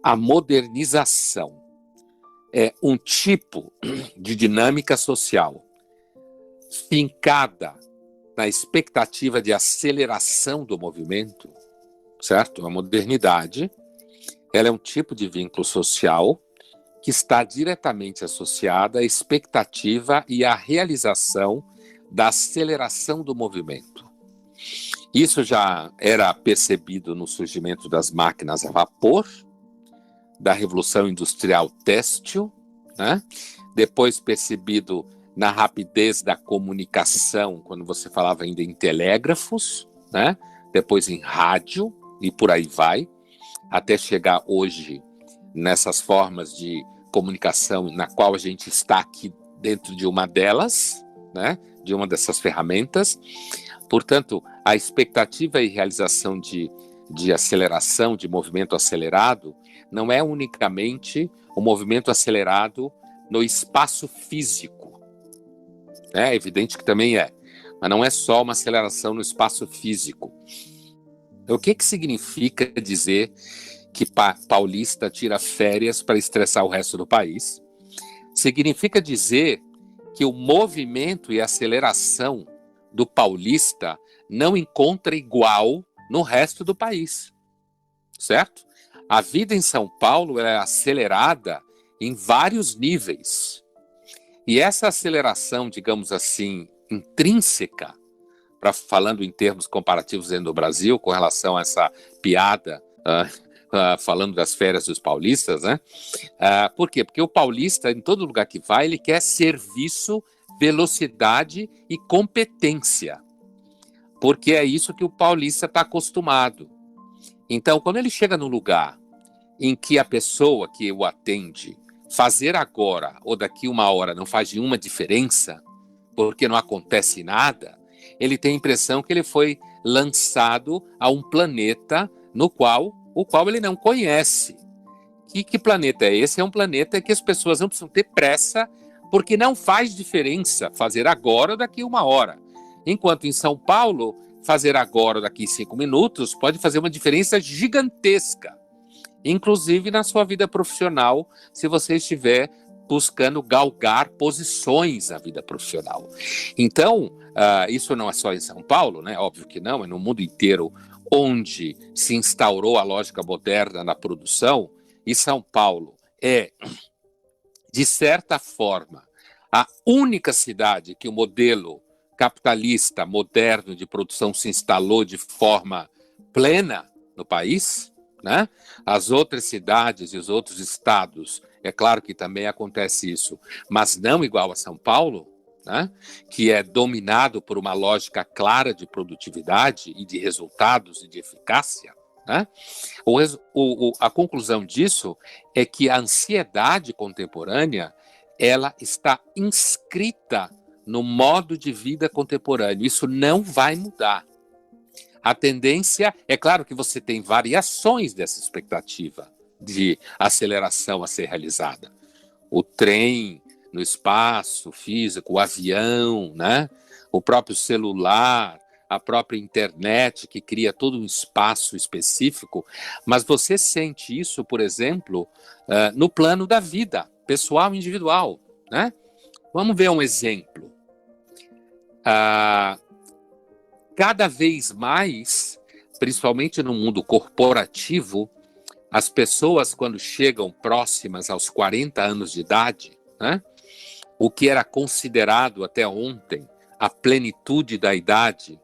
A modernização é um tipo de dinâmica social fincada na expectativa de aceleração do movimento, certo? A modernidade, ela é um tipo de vínculo social que está diretamente associada à expectativa e à realização da aceleração do movimento. Isso já era percebido no surgimento das máquinas a vapor, da Revolução Industrial Têxtil, né? Depois percebido na rapidez da comunicação, quando você falava ainda em telégrafos, né? Depois em rádio e por aí vai, até chegar hoje nessas formas de comunicação na qual a gente está aqui dentro de uma delas, né? De uma dessas ferramentas. Portanto, a expectativa e realização de aceleração, de movimento acelerado, não é unicamente o movimento acelerado no espaço físico. É evidente que também é, mas não é só uma aceleração no espaço físico. O que significa dizer que paulista tira férias para estressar o resto do país? Significa dizer que o movimento e a aceleração do paulista não encontra igual no resto do país, certo? A vida em São Paulo é acelerada em vários níveis. E essa aceleração, digamos assim, intrínseca, falando em termos comparativos dentro do Brasil, com relação a essa piada, falando das férias dos paulistas, né? Por quê? Porque o paulista, em todo lugar que vai, ele quer serviço, velocidade e competência. Porque é isso que o paulista está acostumado. Então, quando ele chega num lugar em que a pessoa que o atende fazer agora ou daqui uma hora não faz nenhuma diferença, porque não acontece nada, ele tem a impressão que ele foi lançado a um planeta o qual ele não conhece. Que planeta é esse? É um planeta que as pessoas não precisam ter pressa, porque não faz diferença fazer agora ou daqui uma hora. Enquanto em São Paulo, fazer agora ou daqui 5 minutos pode fazer uma diferença gigantesca, inclusive na sua vida profissional, se você estiver buscando galgar posições na vida profissional. Então, isso não é só em São Paulo, né? Óbvio que não, é no mundo inteiro onde se instaurou a lógica moderna na produção, e São Paulo é, de certa forma, a única cidade que o modelo capitalista moderno de produção se instalou de forma plena no país, né? As outras cidades e os outros estados, é claro que também acontece isso, mas não igual a São Paulo, né? Que é dominado por uma lógica clara de produtividade e de resultados e de eficácia, né? A conclusão disso é que a ansiedade contemporânea ela está inscrita no modo de vida contemporâneo. Isso não vai mudar. A tendência, é claro que você tem variações dessa expectativa de aceleração a ser realizada. O trem no espaço físico, o avião, né? O próprio celular, a própria internet, que cria todo um espaço específico, mas você sente isso, por exemplo, no plano da vida pessoal e individual, né? Vamos ver um exemplo. Cada vez mais, principalmente no mundo corporativo, as pessoas, quando chegam próximas aos 40 anos de idade, né, o que era considerado até ontem a plenitude da idade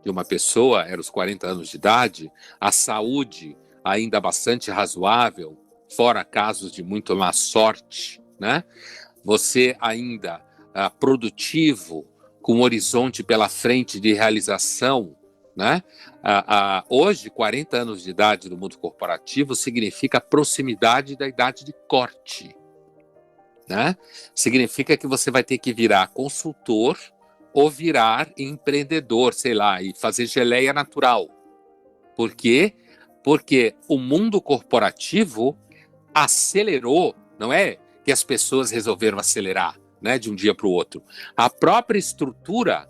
de uma pessoa, era os 40 anos de idade, a saúde ainda bastante razoável, fora casos de muito má sorte, né? Você ainda produtivo, com um horizonte pela frente de realização, né? Hoje, 40 anos de idade no mundo corporativo significa proximidade da idade de corte, né? Significa que você vai ter que virar consultor ou virar empreendedor, sei lá, e fazer geleia natural. Por quê? Porque o mundo corporativo acelerou, não é que as pessoas resolveram acelerar, né, de um dia para o outro. A própria estrutura,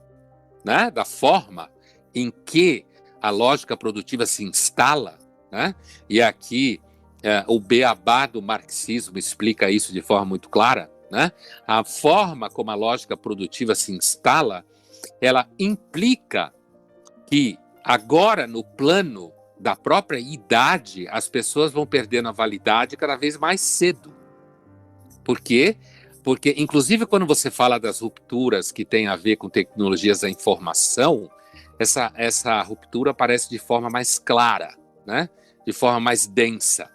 né, da forma em que a lógica produtiva se instala, né, e aqui o beabá do marxismo explica isso de forma muito clara, né? A forma como a lógica produtiva se instala, ela implica que agora, no plano da própria idade, as pessoas vão perdendo a validade cada vez mais cedo. Por quê? Porque, inclusive, quando você fala das rupturas que têm a ver com tecnologias da informação, essa ruptura aparece de forma mais clara, né? De forma mais densa.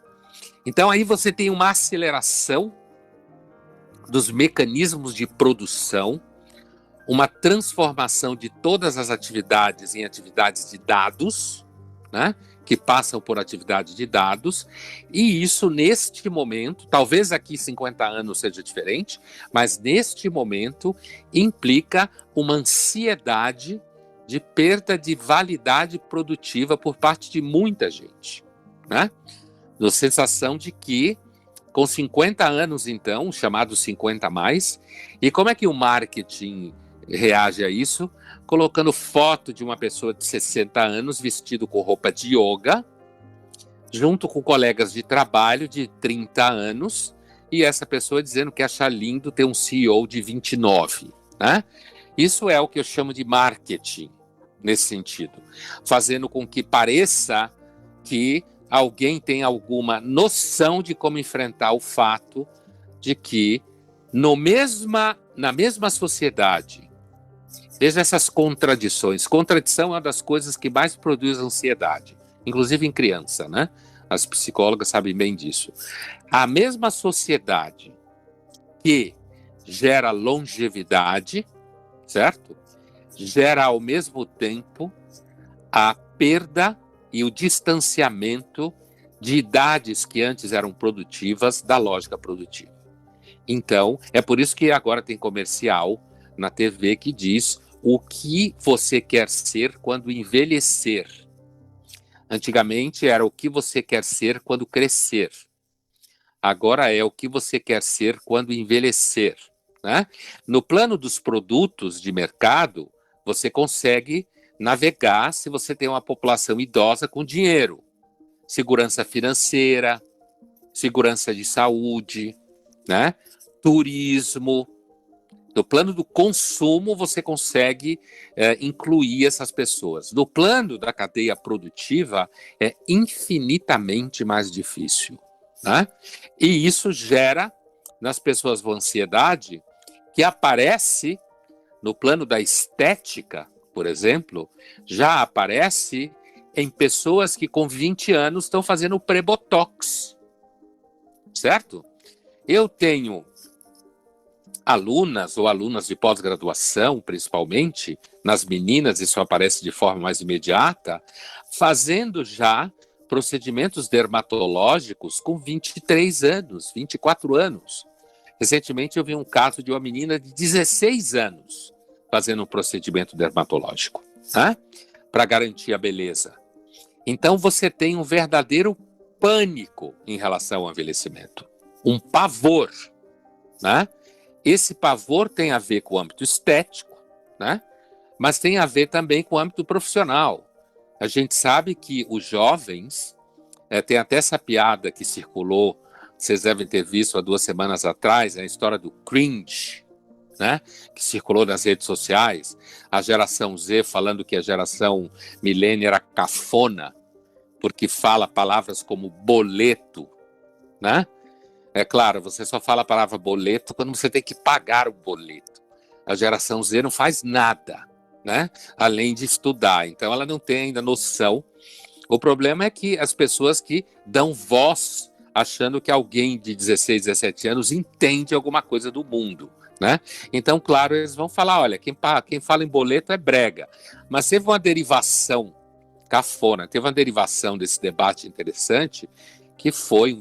Então, aí você tem uma aceleração dos mecanismos de produção, uma transformação de todas as atividades em atividades de dados, né, que passam por atividade de dados, e isso neste momento, talvez aqui 50 anos seja diferente, mas neste momento implica uma ansiedade de perda de validade produtiva por parte de muita gente, né? A sensação de que com 50 anos, então, chamado 50 a mais, e como é que o marketing reage a isso? Colocando foto de uma pessoa de 60 anos vestido com roupa de yoga, junto com colegas de trabalho de 30 anos, e essa pessoa dizendo que acha lindo ter um CEO de 29, né? Isso é o que eu chamo de marketing, nesse sentido, fazendo com que pareça que alguém tem alguma noção de como enfrentar o fato de que na mesma sociedade, veja essas contradições. Contradição é uma das coisas que mais produz ansiedade, inclusive em criança, né? As psicólogas sabem bem disso. A mesma sociedade que gera longevidade, certo? Gera ao mesmo tempo a perda e o distanciamento de idades que antes eram produtivas da lógica produtiva. Então, é por isso que agora tem comercial na TV que diz o que você quer ser quando envelhecer. Antigamente era o que você quer ser quando crescer. Agora é o que você quer ser quando envelhecer, né? No plano dos produtos de mercado, você consegue navegar se você tem uma população idosa com dinheiro, segurança financeira, segurança de saúde, né? Turismo. No plano do consumo, você consegue incluir essas pessoas. No plano da cadeia produtiva, é infinitamente mais difícil, né? E isso gera nas pessoas uma ansiedade que aparece no plano da estética, por exemplo, já aparece em pessoas que com 20 anos estão fazendo pré-botox, certo? Eu tenho alunas ou alunas de pós-graduação, principalmente, nas meninas, isso aparece de forma mais imediata, fazendo já procedimentos dermatológicos com 23 anos, 24 anos. Recentemente eu vi um caso de uma menina de 16 anos fazendo um procedimento dermatológico, né? Para garantir a beleza. Então você tem um verdadeiro pânico em relação ao envelhecimento, um pavor, né? Esse pavor tem a ver com o âmbito estético, né? Mas tem a ver também com o âmbito profissional. A gente sabe que os jovens, tem até essa piada que circulou, vocês devem ter visto há 2 semanas atrás, a história do cringe, né? Que circulou nas redes sociais, a geração Z falando que a geração milênio era cafona, porque fala palavras como boleto, né? É claro, você só fala a palavra boleto quando você tem que pagar o boleto. A geração Z não faz nada, né? Além de estudar. Então ela não tem ainda noção. O problema é que as pessoas que dão voz achando que alguém de 16, 17 anos entende alguma coisa do mundo, né? Então, claro, eles vão falar, olha, quem fala em boleto é brega. Mas teve uma derivação cafona, teve uma derivação desse debate interessante, que foi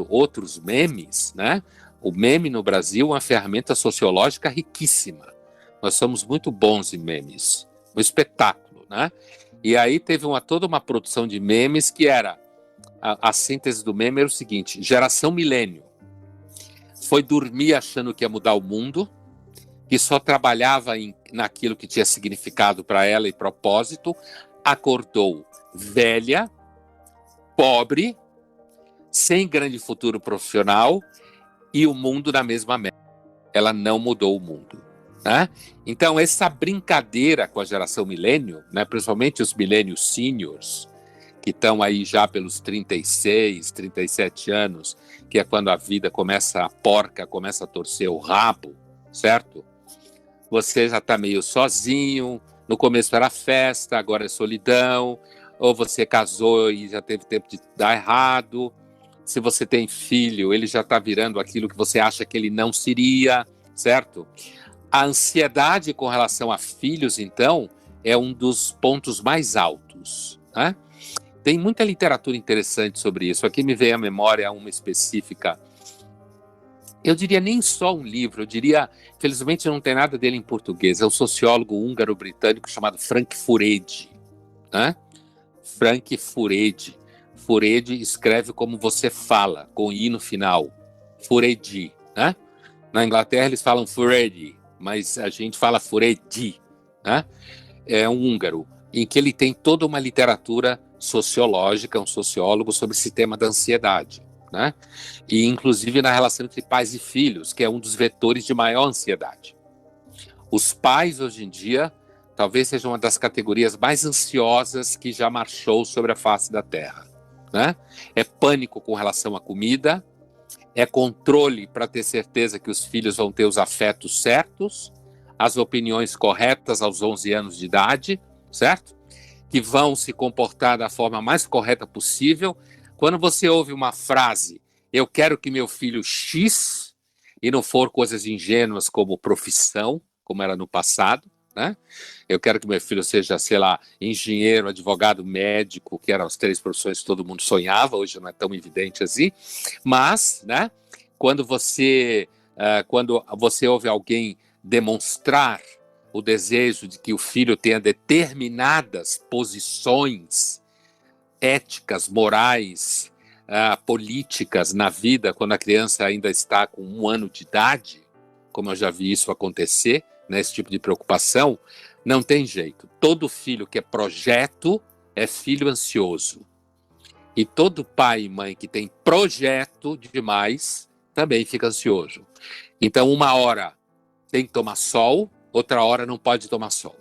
outros memes, né? O meme no Brasil é uma ferramenta sociológica riquíssima. Nós somos muito bons em memes, um espetáculo, né? E aí teve toda uma produção de memes que era, a síntese do meme era o seguinte: geração milênio foi dormir achando que ia mudar o mundo, que só trabalhava naquilo que tinha significado para ela e propósito, acordou velha, pobre, sem grande futuro profissional e o mundo na mesma média. Ela não mudou o mundo. Né? Então, essa brincadeira com a geração milênio, né, principalmente os milênios seniors, que estão aí já pelos 36, 37 anos, que é quando a vida começa, a porca começa a torcer o rabo, certo? Você já está meio sozinho, no começo era festa, agora é solidão, ou você casou e já teve tempo de dar errado. Se você tem filho, ele já está virando aquilo que você acha que ele não seria, certo? A ansiedade com relação a filhos, então, é um dos pontos mais altos, né? Tem muita literatura interessante sobre isso. Aqui me veio à memória uma específica. Eu diria nem só um livro, eu diria, felizmente não tem nada dele em português, é um sociólogo húngaro-britânico chamado Frank Furedi. Né? Frank Furedi. Furedi escreve como você fala, com i no final. Furedi. Né? Na Inglaterra eles falam Furedi, mas a gente fala Furedi. Né? É um húngaro, em que ele tem toda uma literatura sociológica, um sociólogo, sobre esse tema da ansiedade, né? E inclusive na relação entre pais e filhos, que é um dos vetores de maior ansiedade. Os pais, hoje em dia, talvez sejam uma das categorias mais ansiosas que já marchou sobre a face da Terra, né? É pânico com relação à comida, é controle para ter certeza que os filhos vão ter os afetos certos, as opiniões corretas aos 11 anos de idade, certo? Que vão se comportar da forma mais correta possível. Quando você ouve uma frase, eu quero que meu filho X, e não for coisas ingênuas como profissão, como era no passado, né? Eu quero que meu filho seja, sei lá, engenheiro, advogado, médico, que eram as 3 profissões que todo mundo sonhava, hoje não é tão evidente assim, mas, né, quando você ouve alguém demonstrar o desejo de que o filho tenha determinadas posições éticas, morais, políticas na vida, quando a criança ainda está com 1 ano de idade, como eu já vi isso acontecer, né, esse tipo de preocupação, não tem jeito. Todo filho que é projeto é filho ansioso. E todo pai e mãe que tem projeto demais também fica ansioso. Então, uma hora tem que tomar sol, outra hora não pode tomar sol.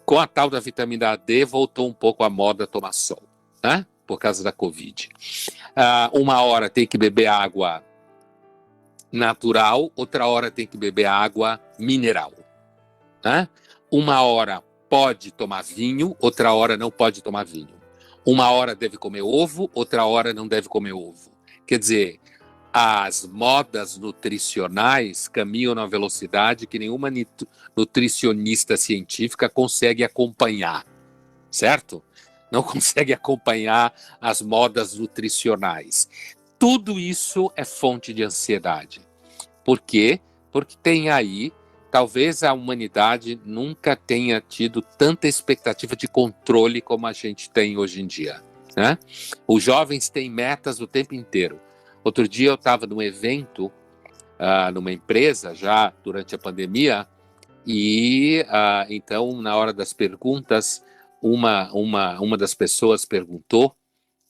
Com a tal da vitamina D, voltou um pouco a moda tomar sol, né? Por causa da Covid. Uma hora tem que beber água natural, outra hora tem que beber água mineral. Né? Uma hora pode tomar vinho, outra hora não pode tomar vinho. Uma hora deve comer ovo, outra hora não deve comer ovo. Quer dizer, as modas nutricionais caminham na velocidade que nenhuma nutricionista científica consegue acompanhar, certo? Não consegue acompanhar as modas nutricionais. Tudo isso é fonte de ansiedade. Por quê? Porque tem aí, talvez a humanidade nunca tenha tido tanta expectativa de controle como a gente tem hoje em dia, né? Os jovens têm metas o tempo inteiro. Outro dia eu estava num evento, numa empresa, já durante a pandemia, e então, na hora das perguntas, uma das pessoas perguntou,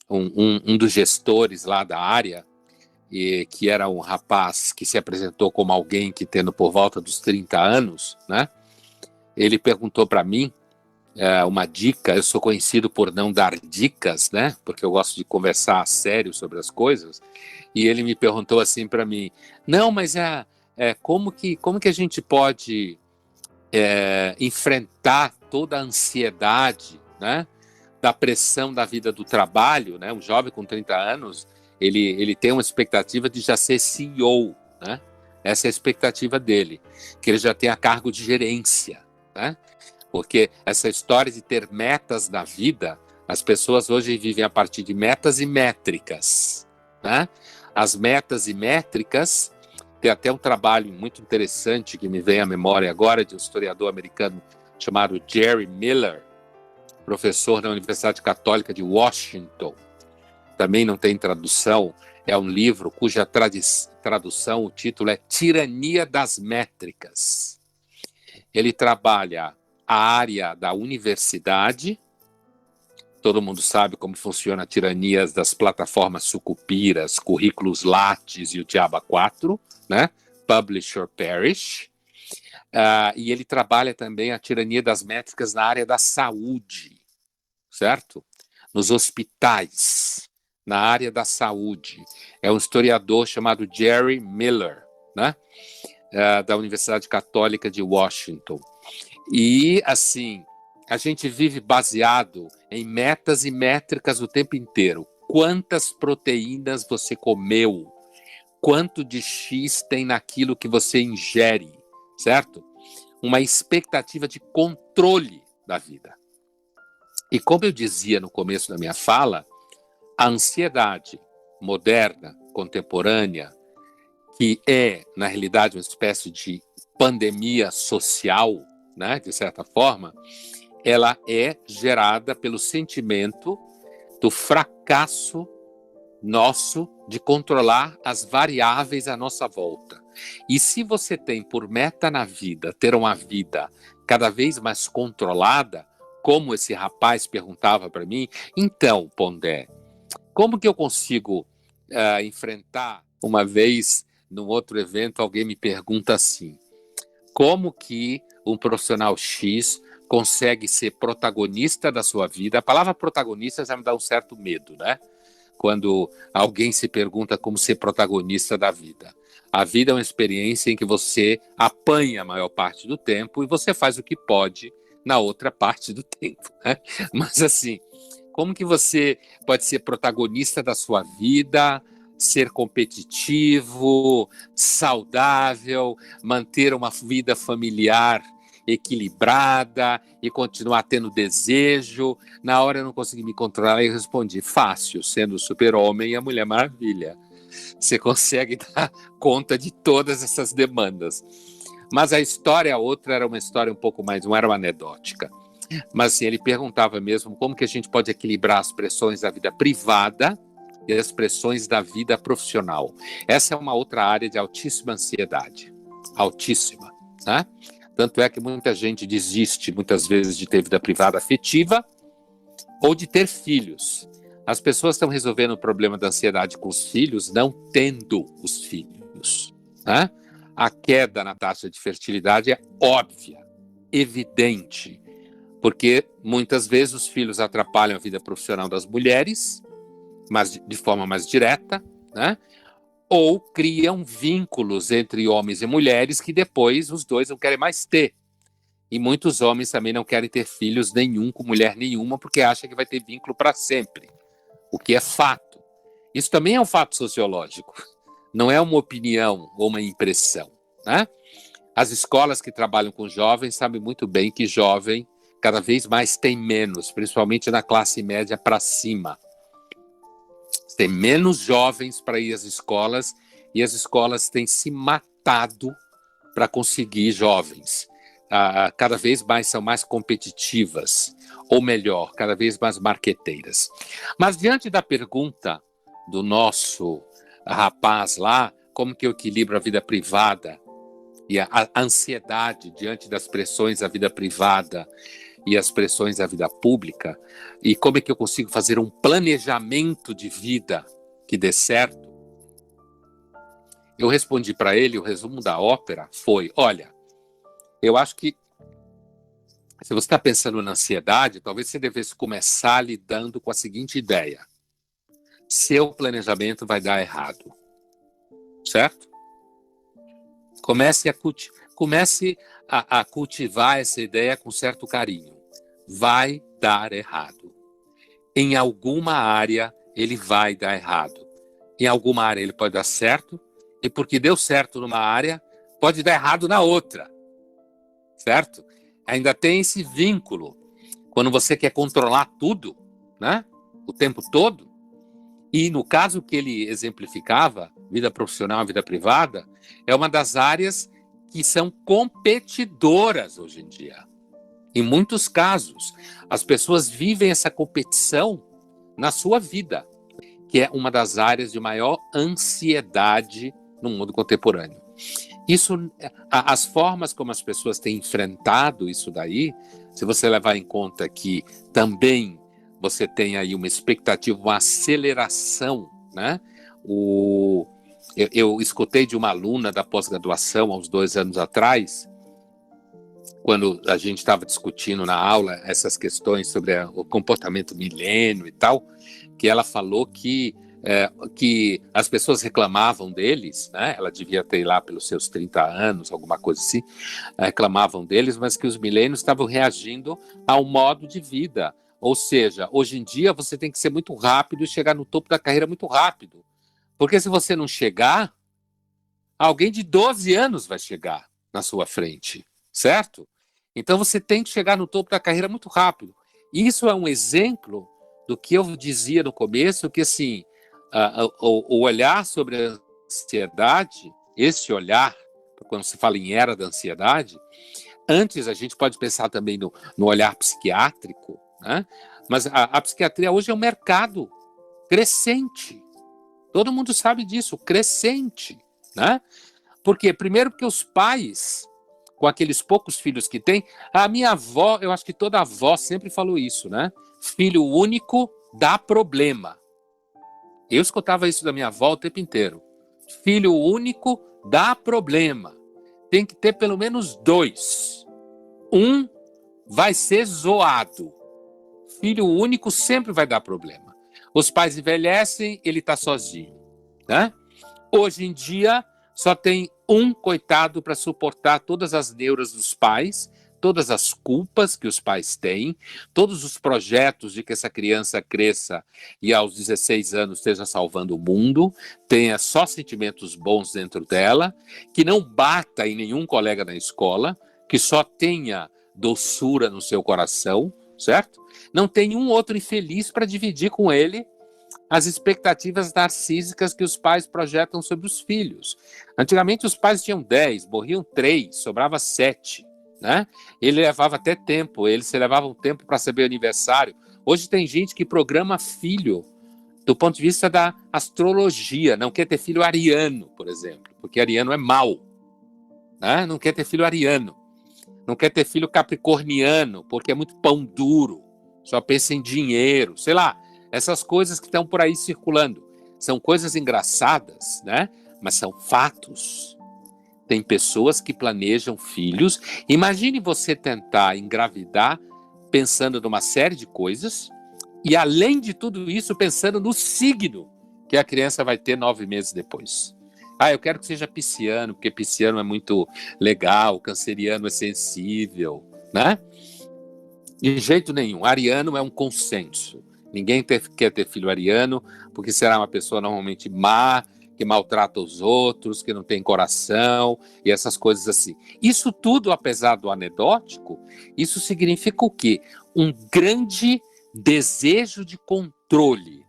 um dos gestores lá da área, que era um rapaz que se apresentou como alguém que tendo por volta dos 30 anos, né? Ele perguntou para mim uma dica. Eu sou conhecido por não dar dicas, né? Porque eu gosto de conversar a sério sobre as coisas. E ele me perguntou assim para mim: não, mas como que a gente pode enfrentar toda a ansiedade, né? Da pressão da vida do trabalho, né? Um jovem com 30 anos, ele tem uma expectativa de já ser CEO, né? Essa é a expectativa dele, que ele já tenha cargo de gerência, né? Porque essa história de ter metas na vida, as pessoas hoje vivem a partir de metas e métricas, né? As metas e métricas, tem até um trabalho muito interessante que me vem à memória agora, de um historiador americano chamado Jerry Miller, professor da Universidade Católica de Washington. Também não tem tradução, é um livro cuja tradução, o título é Tirania das Métricas. Ele trabalha a área da universidade, Todo mundo sabe como funciona a tirania das plataformas sucupiras, currículos Lattes e o Diabo 4, né? Publish or Perish. E ele trabalha também a tirania das métricas na área da saúde, certo? Nos hospitais, na área da saúde. É um historiador chamado Jerry Miller, né? Da Universidade Católica de Washington. E, assim, a gente vive baseado em metas e métricas o tempo inteiro. Quantas proteínas você comeu? Quanto de X tem naquilo que você ingere, certo? Uma expectativa de controle da vida. E como eu dizia no começo da minha fala, a ansiedade moderna, contemporânea, que é, na realidade, uma espécie de pandemia social, né, de certa forma, ela é gerada pelo sentimento do fracasso nosso de controlar as variáveis à nossa volta. E se você tem por meta na vida ter uma vida cada vez mais controlada, como esse rapaz perguntava para mim, então, Pondé, como que eu consigo enfrentar? Uma vez, num outro evento, alguém me pergunta assim, como que um profissional X consegue ser protagonista da sua vida? A palavra protagonista já me dá um certo medo, né? Quando alguém se pergunta como ser protagonista da vida. A vida é uma experiência em que você apanha a maior parte do tempo e você faz o que pode na outra parte do tempo, né? Mas assim, como que você pode ser protagonista da sua vida, ser competitivo, saudável, manter uma vida familiar equilibrada e continuar tendo desejo? Na hora eu não consegui me controlar e respondi, fácil, sendo o super-homem e a Mulher Maravilha. Você consegue dar conta de todas essas demandas. Mas a história, a outra, era uma história um pouco mais, não era uma anedótica. Mas assim, ele perguntava mesmo como que a gente pode equilibrar as pressões da vida privada e as pressões da vida profissional. Essa é uma outra área de altíssima ansiedade. Altíssima, né? Tanto é que muita gente desiste, muitas vezes, de ter vida privada afetiva ou de ter filhos. As pessoas estão resolvendo o problema da ansiedade com os filhos, não tendo os filhos, né? A queda na taxa de fertilidade é óbvia, evidente, porque muitas vezes os filhos atrapalham a vida profissional das mulheres, mas de forma mais direta, né? Ou criam vínculos entre homens e mulheres que depois os dois não querem mais ter. E muitos homens também não querem ter filhos nenhum com mulher nenhuma porque acham que vai ter vínculo para sempre, o que é fato. Isso também é um fato sociológico, não é uma opinião ou uma impressão, né? As escolas que trabalham com jovens sabem muito bem que jovem cada vez mais tem menos, principalmente na classe média para cima. Tem menos jovens para ir às escolas e as escolas têm se matado para conseguir jovens. Cada vez mais são mais competitivas, ou melhor, cada vez mais marqueteiras. Mas diante da pergunta do nosso rapaz lá, como que eu equilibro a vida privada e a ansiedade diante das pressões da vida privada e as pressões da vida pública, e como é que eu consigo fazer um planejamento de vida que dê certo, eu respondi para ele, o resumo da ópera foi, olha, eu acho que se você está pensando na ansiedade, talvez você devesse começar lidando com a seguinte ideia, seu planejamento vai dar errado, certo? Comece a cultivar essa ideia com certo carinho. Vai dar errado. Em alguma área, ele vai dar errado. Em alguma área, ele pode dar certo. E porque deu certo numa área, pode dar errado na outra. Certo? Ainda tem esse vínculo. Quando você quer controlar tudo, né? O tempo todo. E no caso que ele exemplificava, vida profissional, vida privada, é uma das áreas que são competidoras hoje em dia. Em muitos casos, as pessoas vivem essa competição na sua vida, que é uma das áreas de maior ansiedade no mundo contemporâneo. Isso, as formas como as pessoas têm enfrentado isso daí, se você levar em conta que também você tem aí uma expectativa, uma aceleração, né? Eu escutei de uma aluna da pós-graduação há uns 2 anos atrás, quando a gente estava discutindo na aula essas questões sobre o comportamento milênio e tal, que ela falou que as pessoas reclamavam deles, né? Ela devia ter lá pelos seus 30 anos, alguma coisa assim, reclamavam deles, mas que os milênios estavam reagindo ao modo de vida. Ou seja, hoje em dia você tem que ser muito rápido e chegar no topo da carreira muito rápido. Porque se você não chegar, alguém de 12 anos vai chegar na sua frente, certo? Então você tem que chegar no topo da carreira muito rápido. Isso é um exemplo do que eu dizia no começo, que assim, o olhar sobre a ansiedade, esse olhar, quando se fala em era da ansiedade, antes a gente pode pensar também no olhar psiquiátrico, né? Mas a psiquiatria hoje é um mercado crescente. Todo mundo sabe disso, crescente, né? Por quê? Primeiro porque os pais, com aqueles poucos filhos que têm, a minha avó, eu acho que toda avó sempre falou isso, né? Filho único dá problema. Eu escutava isso da minha avó o tempo inteiro. Filho único dá problema. Tem que ter pelo menos 2. Um vai ser zoado. Filho único sempre vai dar problema. Os pais envelhecem, ele está sozinho, né? Hoje em dia, só tem um coitado para suportar todas as neuras dos pais, todas as culpas que os pais têm, todos os projetos de que essa criança cresça e aos 16 anos esteja salvando o mundo, tenha só sentimentos bons dentro dela, que não bata em nenhum colega na escola, que só tenha doçura no seu coração, certo? Não tem um outro infeliz para dividir com ele as expectativas narcísicas que os pais projetam sobre os filhos. Antigamente os pais tinham 10, morriam 3, sobrava 7, né? Ele levava até tempo, eles levavam um tempo para saber o aniversário. Hoje tem gente que programa filho do ponto de vista da astrologia, não quer ter filho ariano, por exemplo, porque ariano é mau, né? Não quer ter filho ariano, não quer ter filho capricorniano, porque é muito pão duro, só pensa em dinheiro, sei lá. Essas coisas que estão por aí circulando. São coisas engraçadas, né? Mas são fatos. Tem pessoas que planejam filhos. Imagine você tentar engravidar pensando numa série de coisas e, além de tudo isso, pensando no signo que a criança vai ter 9 meses depois. Eu quero que seja pisciano, porque pisciano é muito legal, canceriano é sensível, né? De jeito nenhum. Ariano é um consenso. Ninguém quer ter filho ariano, porque será uma pessoa normalmente má, que maltrata os outros, que não tem coração, e essas coisas assim. Isso tudo, apesar do anedótico, isso significa o quê? Um grande desejo de controle.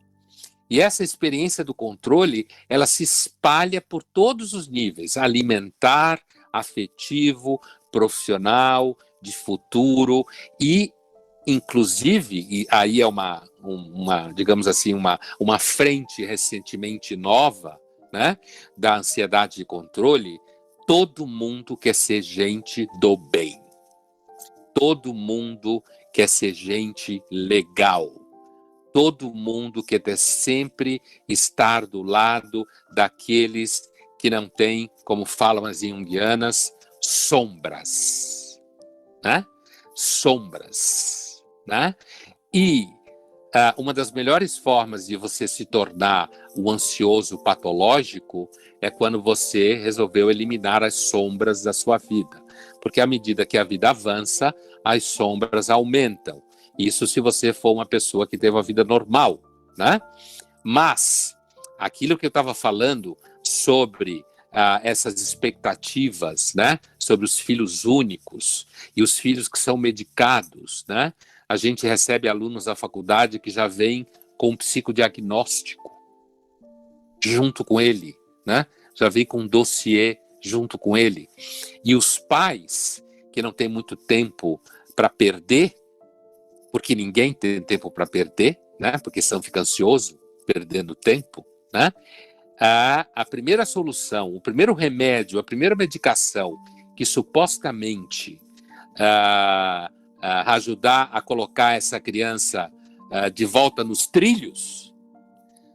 E essa experiência do controle, ela se espalha por todos os níveis, alimentar, afetivo, profissional, de futuro e inclusive, e aí é digamos assim, uma frente recentemente nova, né, da ansiedade de controle. Todo mundo quer ser gente do bem. Todo mundo quer ser gente legal. Todo mundo quer sempre estar do lado daqueles que não têm, como falam as junguianas, sombras, né? Sombras. Né? E uma das melhores formas de você se tornar um ansioso patológico é quando você resolveu eliminar as sombras da sua vida. Porque à medida que a vida avança, as sombras aumentam. Isso se você for uma pessoa que teve uma vida normal, né? Mas aquilo que eu estava falando sobre essas expectativas, né? Sobre os filhos únicos e os filhos que são medicados, né? A gente recebe alunos da faculdade que já vêm com um psicodiagnóstico junto com ele, né? Já vem com um dossiê junto com ele. E os pais, que não têm muito tempo para perder, porque ninguém tem tempo para perder, né? Porque senão fica ansioso, perdendo tempo, né? A primeira solução, o primeiro remédio, a primeira medicação que supostamente ajudar a colocar essa criança de volta nos trilhos,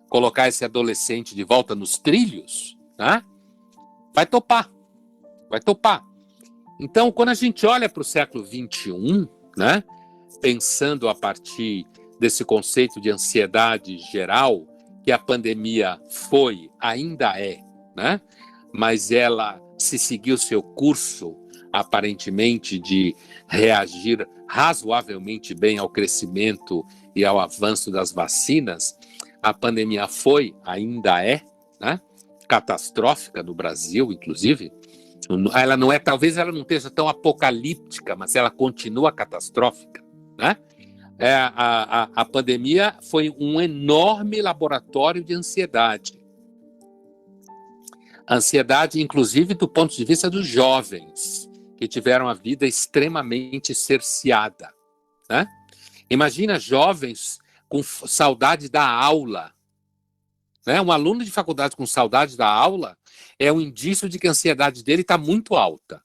colocar esse adolescente de volta nos trilhos, né? Vai topar. Então, quando a gente olha para o século XXI, né, pensando a partir desse conceito de ansiedade geral, que a pandemia foi, ainda é, né, mas ela se seguiu seu curso, aparentemente, de reagir razoavelmente bem ao crescimento e ao avanço das vacinas, a pandemia foi, ainda é, né, catastrófica no Brasil, inclusive. Ela não é, talvez ela não esteja tão apocalíptica, mas ela continua catastrófica, né? A pandemia foi um enorme laboratório de ansiedade. Ansiedade, inclusive, do ponto de vista dos jovens, que tiveram a vida extremamente cerceada, né? Imagina jovens com saudade da aula, né? Um aluno de faculdade com saudade da aula é um indício de que a ansiedade dele está muito alta.